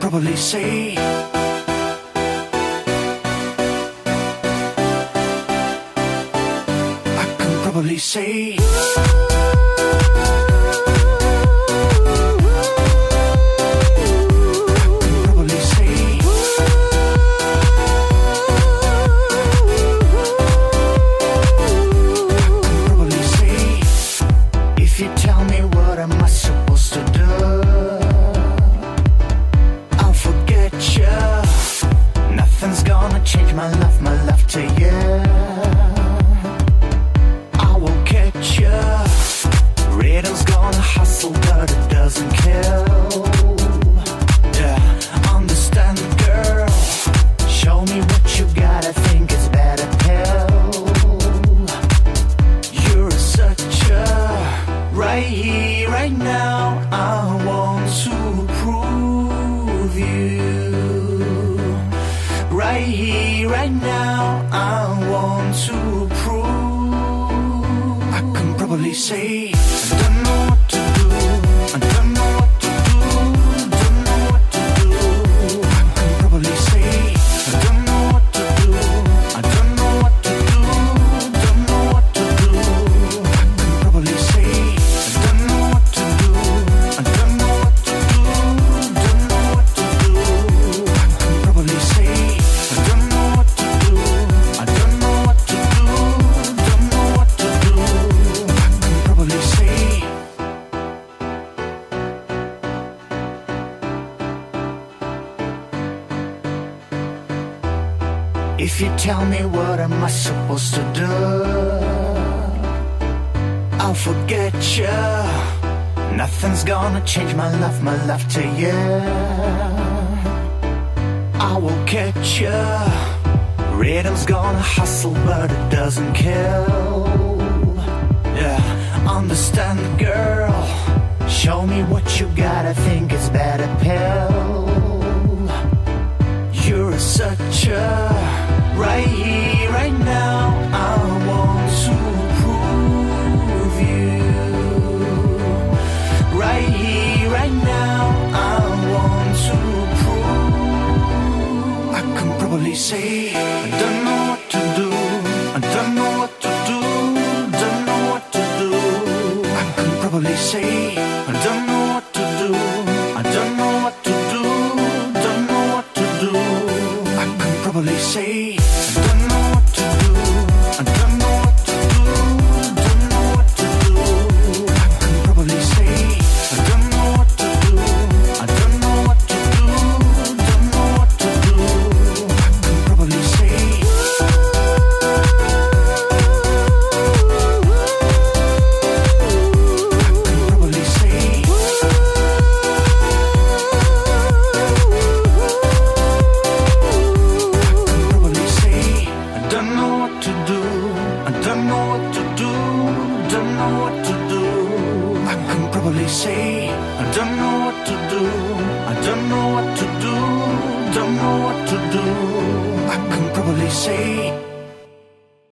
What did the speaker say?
probably say I can probably say change my love to you. I will catch you. Rhythm's gonna hustle, but it doesn't kill. Yeah, understand, girl. Show me what you got. I think it's better pill. You're such a right here, right now. I want to prove you. Right here, right now, I want to prove. I can probably say I don't know what to do. I don't know what to do. Don't know what to do. I can probably say I don't know what to do. I don't know what to do. Don't know what to do. I can probably say I don't know what to do. I don't know what to do. Don't know what to do. I can probably say if you tell me what am I supposed to do, I'll forget you. Nothing's gonna change my love to you. I will catch you. Rhythm's gonna hustle, but it doesn't kill. Yeah, understand, girl. Show me what you got. I think it's better pill. You're such a right here, right now. I want to prove you. Right here, right now. I want to prove. I can probably say I don't know what to do. I don't know what to do. Don't know what to do. I can probably say I don't know what to do. I don't know what to do. Don't know what to do. I can probably say I don't know what to do. I don't know what to do. Don't know what to do. I can probably say I don't know what to do. I don't know what to do. Don't know what to do. I can probably say say I don't know what to do. I don't know what to do. Don't know what to do. I can probably say